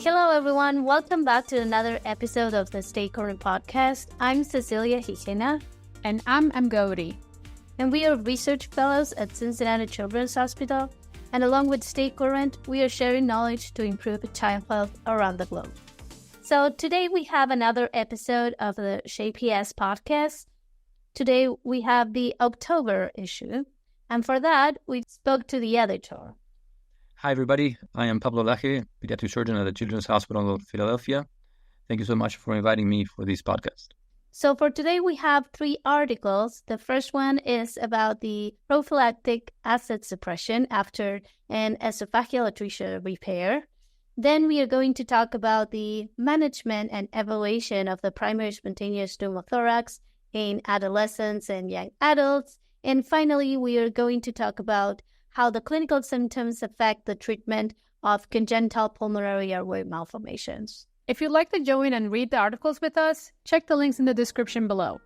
Hello, everyone. Welcome back to another episode of the Stay Current podcast. I'm Cecilia Gigena. And I'm Gootee. And we are research fellows at Cincinnati Children's Hospital. And along with Stay Current, we are sharing knowledge to improve child health around the globe. So today we have another episode of the ShapeES podcast. Today we have the October issue. And for that, we spoke to the editor. Hi, everybody. I am Pablo Laje, pediatric surgeon at the Children's Hospital of Philadelphia. Thank you so much for inviting me for this podcast. So for today, we have 3 articles. The first one is about the prophylactic acid-suppression after an esophageal atresia repair. Then we are going to talk about the management and evaluation of the primary spontaneous pneumothorax in adolescents and young adults. And finally, we are going to talk about how the clinical symptoms affect the treatment of congenital pulmonary airway malformations. If you'd like to join and read the articles with us, check the links in the description below.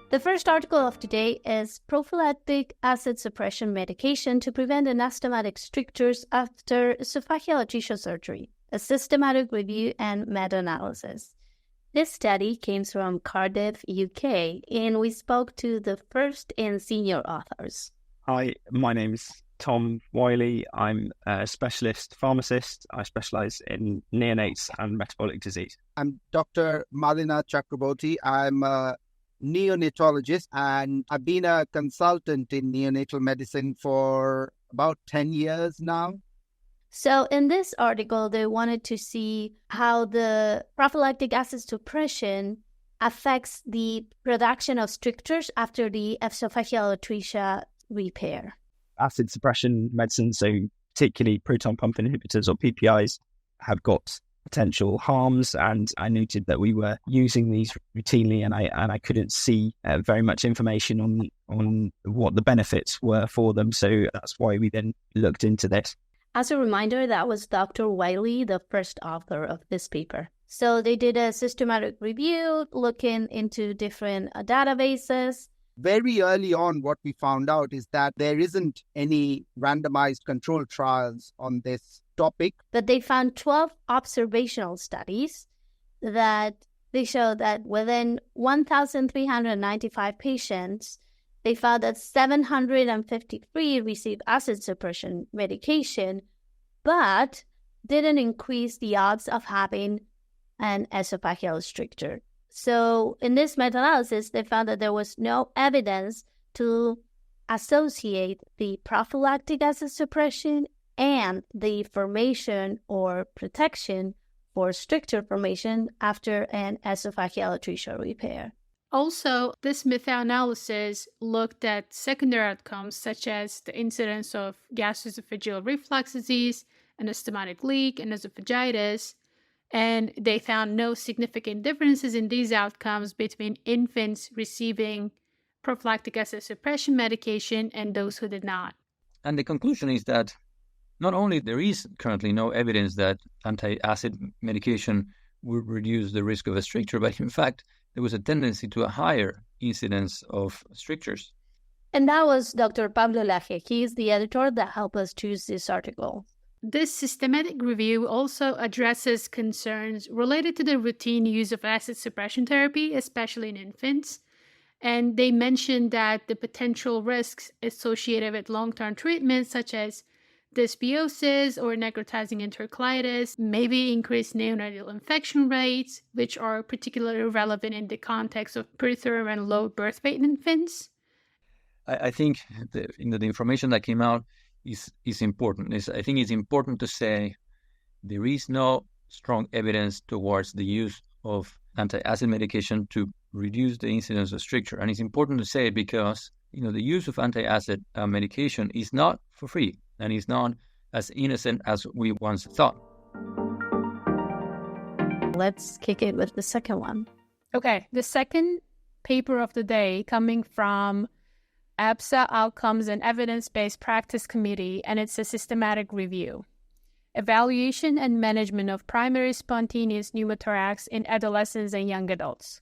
The first article of today is Prophylactic Acid-suppression Medication to Prevent Anastomotic Strictures After Esophageal Atresia Surgery, a Systematic Review and Meta-Analysis. This study came from Cardiff, UK, and we spoke to the first and senior authors. Hi, my name's Thomas Wyllie. I'm a specialist pharmacist. I specialize in neonates and metabolic disease. I'm Dr. Mallinath Chakriboth. I'm a neonatologist, and I've been a consultant in neonatal medicine for about 10 years now. So in this article, they wanted to see how the prophylactic acid suppression affects the production of strictures after the esophageal atresia repair. Acid suppression medicines, so particularly proton pump inhibitors or PPIs, have got potential harms, and I noted that we were using these routinely, and I couldn't see very much information on what the benefits were for them. So that's why we then looked into this. As a reminder, that was Dr. Wyllie, the first author of this paper. So they did a systematic review looking into different databases. Very early on, what we found out is that there isn't any randomized control trials on this topic. But they found 12 observational studies that they show that within 1,395 patients, they found that 753 received acid suppression medication, but didn't increase the odds of having an esophageal stricture. So in this meta-analysis, they found that there was no evidence to associate the prophylactic acid suppression and the formation or protection for stricture formation after an esophageal atresia repair. Also, this meta-analysis looked at secondary outcomes such as the incidence of gastroesophageal reflux disease, anastomotic leak, and esophagitis, and they found no significant differences in these outcomes between infants receiving prophylactic acid suppression medication and those who did not. And the conclusion is that not only there is currently no evidence that anti-acid medication would reduce the risk of a stricture, but in fact, there was a tendency to a higher incidence of strictures. And that was Dr. Pablo Laje. He is the editor that helped us choose this article. This systematic review also addresses concerns related to the routine use of acid suppression therapy, especially in infants. And they mentioned that the potential risks associated with long-term treatments, such as dysbiosis or necrotizing enterocolitis, maybe increased neonatal infection rates, which are particularly relevant in the context of preterm and low birth weight infants. I think the information that came out is important. I think it's important to say there is no strong evidence towards the use of anti-acid medication to reduce the incidence of stricture. And it's important to say it because, the use of anti-acid medication is not for free and is not as innocent as we once thought. Let's kick it with the second one. Okay, the second paper of the day coming from APSA Outcomes and Evidence-Based Practice Committee, and it's a systematic review. Evaluation and Management of Primary Spontaneous Pneumothorax in Adolescents and Young Adults.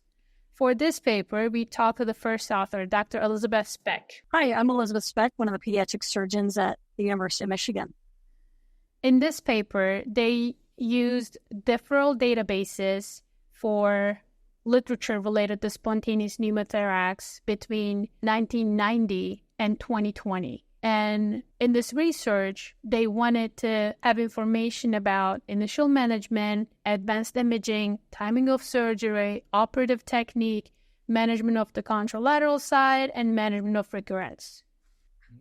For this paper, we talked to the first author, Dr. Elizabeth Speck. Hi, I'm Elizabeth Speck, one of the pediatric surgeons at the University of Michigan. In this paper, they used deferral databases for literature related to spontaneous pneumothorax between 1990 and 2020. And in this research, they wanted to have information about initial management, advanced imaging, timing of surgery, operative technique, management of the contralateral side, and management of recurrence.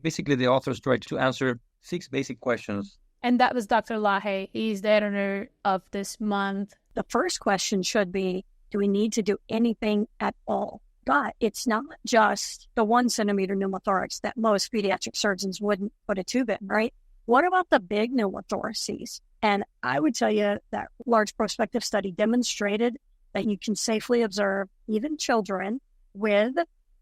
Basically, the authors tried to answer 6 basic questions. And that was Dr. Laje. He's the editor of this month. The first question should be, do we need to do anything at all? But it's not just the 1 centimeter pneumothorax that most pediatric surgeons wouldn't put a tube in, right? What about the big pneumothoraces? And I would tell you that large prospective study demonstrated that you can safely observe even children with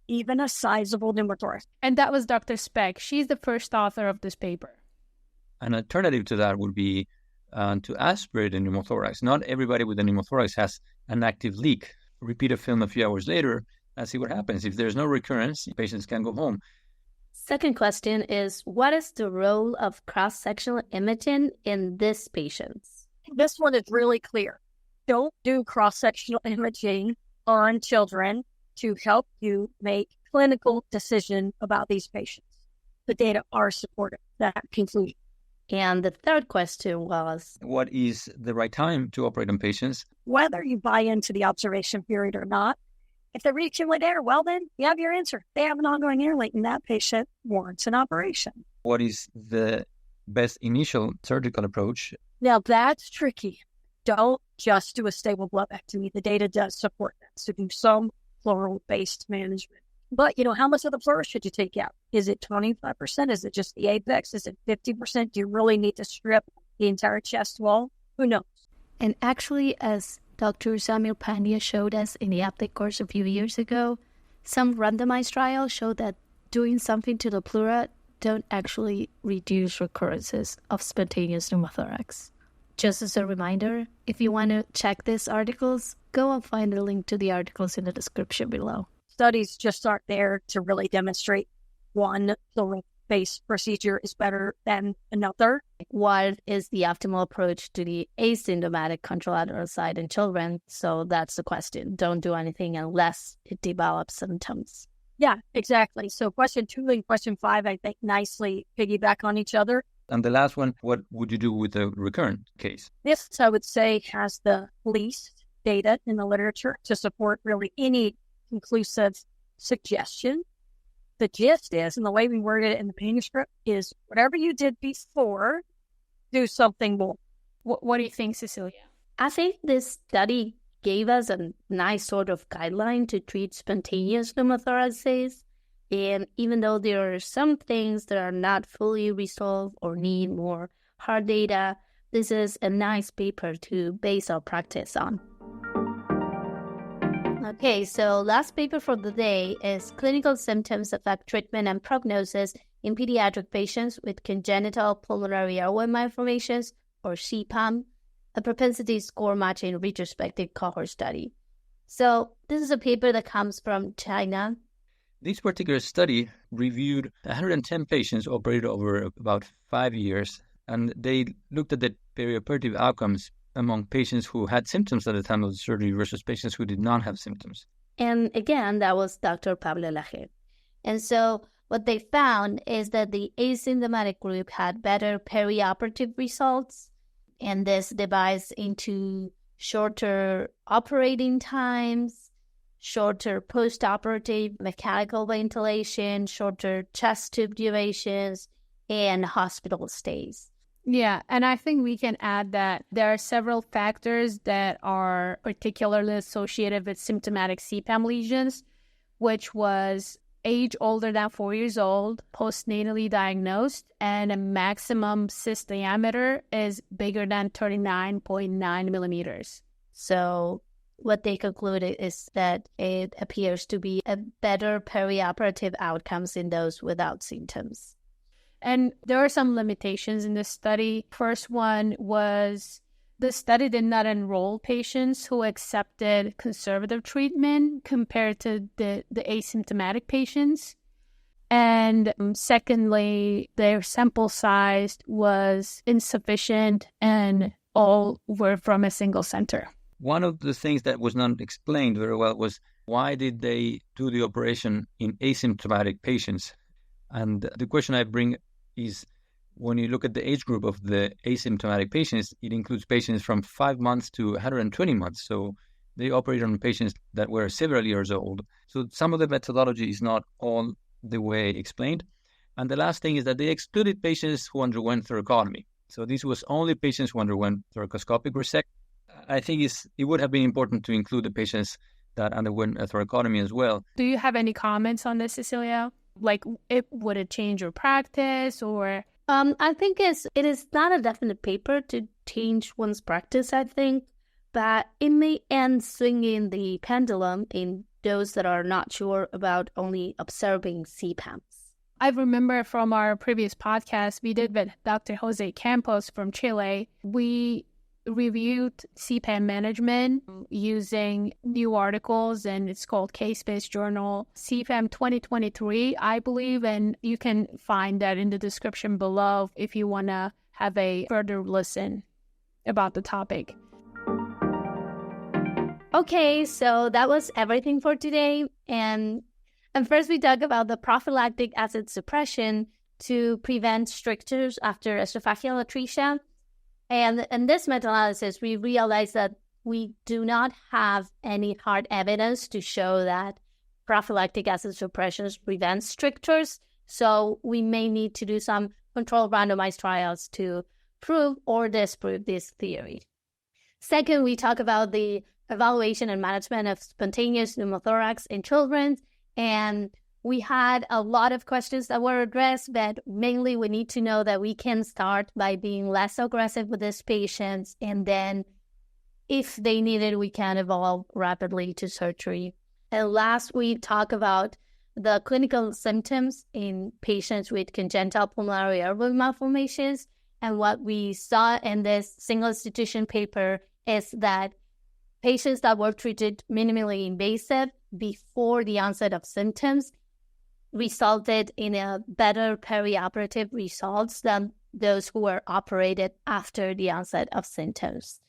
even a sizable pneumothorax. And that was Dr. Speck. She's the first author of this paper. An alternative to that would be to aspirate a pneumothorax. Not everybody with a pneumothorax has an active leak. Repeat a film a few hours later and see what happens. If there's no recurrence, patients can go home. Second question is, what is the role of cross-sectional imaging in these patients? This one is really clear. Don't do cross-sectional imaging on children to help you make clinical decision about these patients. The data are supportive of that conclusion. And the third question was, what is the right time to operate on patients? Whether you buy into the observation period or not, if they reaccumulate air, well then, you have your answer. They have an ongoing air leak, and that patient warrants an operation. What is the best initial surgical approach? Now, that's tricky. Don't just do a stable blebectomy. The data does support that. So do some pleural-based management. But, how much of the pleural should you take out? Is it 25%? Is it just the apex? Is it 50%? Do you really need to strip the entire chest wall? Who knows? And actually, as Dr. Samuel Pandya showed us in the update course a few years ago, some randomized trials show that doing something to the pleura don't actually reduce recurrences of spontaneous pneumothorax. Just as a reminder, if you want to check these articles, go and find the link to the articles in the description below. Studies just aren't there to really demonstrate one pleural-based procedure is better than another. What is the optimal approach to the asymptomatic contralateral side in children? So that's the question. Don't do anything unless it develops symptoms. Yeah, exactly. So question 2 and question 5, I think, nicely piggyback on each other. And the last one, what would you do with a recurrent case? This, I would say, has the least data in the literature to support really any conclusive suggestion. The gist is, and the way we worded it in the manuscript, is whatever you did before, do something more. What do you think, Cecilia? I think this study gave us a nice sort of guideline to treat spontaneous pneumothoraces. And even though there are some things that are not fully resolved or need more hard data, this is a nice paper to base our practice on. Okay, so last paper for the day is Clinical Symptoms Affect Treatment and Prognosis in Pediatric Patients with Congenital Pulmonary Airway Malformations, or CPAM, a propensity score matching retrospective cohort study. So this is a paper that comes from China. This particular study reviewed 110 patients operated over about 5 years, and they looked at the perioperative outcomes among patients who had symptoms at the time of the surgery versus patients who did not have symptoms. And again, that was Dr. Pablo Laje. And so what they found is that the asymptomatic group had better perioperative results, and this divides into shorter operating times, shorter post-operative mechanical ventilation, shorter chest tube durations, and hospital stays. Yeah, and I think we can add that there are several factors that are particularly associated with symptomatic CPAM lesions, which was age older than 4 years old, postnatally diagnosed, and a maximum cyst diameter is bigger than 39.9 millimeters. So what they concluded is that it appears to be a better perioperative outcomes in those without symptoms. And there are some limitations in this study. First one was the study did not enroll patients who accepted conservative treatment compared to the asymptomatic patients. And secondly, their sample size was insufficient and all were from a single center. One of the things that was not explained very well was why did they do the operation in asymptomatic patients? And the question I bring is, when you look at the age group of the asymptomatic patients, it includes patients from 5 months to 120 months. So they operate on patients that were several years old. So some of the methodology is not all the way explained. And the last thing is that they excluded patients who underwent thoracotomy. So this was only patients who underwent thoracoscopic resection. I think it would have been important to include the patients that underwent a thoracotomy as well. Do you have any comments on this, Cecilia? Like, would it change your practice or? I think it is not a definite paper to change one's practice, I think, but it may end swinging the pendulum in those that are not sure about only observing CPAMs. I remember from our previous podcast we did with Dr. Jose Campos from Chile, we reviewed CPAM management using new articles, and it's called Case-Based Journal CPAM 2023, I believe, and you can find that in the description below if you want to have a further listen about the topic. Okay, so that was everything for today, and first we talked about the prophylactic acid suppression to prevent strictures after esophageal atresia. And in this meta-analysis, we realized that we do not have any hard evidence to show that prophylactic acid suppression prevents strictures. So we may need to do some controlled randomized trials to prove or disprove this theory. Second, we talk about the evaluation and management of spontaneous pneumothorax in children. And we had a lot of questions that were addressed, but mainly we need to know that we can start by being less aggressive with these patients. And then if they need it, we can evolve rapidly to surgery. And last, we talk about the clinical symptoms in patients with congenital pulmonary airway malformations. And what we saw in this single institution paper is that patients that were treated minimally invasive before the onset of symptoms resulted in a better perioperative results than those who were operated after the onset of symptoms.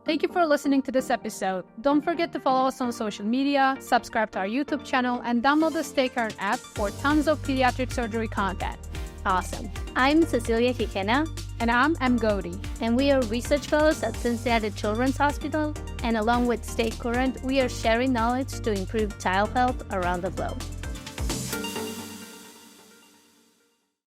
Thank you for listening to this episode. Don't forget to follow us on social media, subscribe to our YouTube channel, and download the StayCurrent app for tons of pediatric surgery content. Awesome. I'm Cecilia Gigena. And I'm Gootee. And we are research fellows at Cincinnati Children's Hospital. And along with Stay Current, we are sharing knowledge to improve child health around the globe.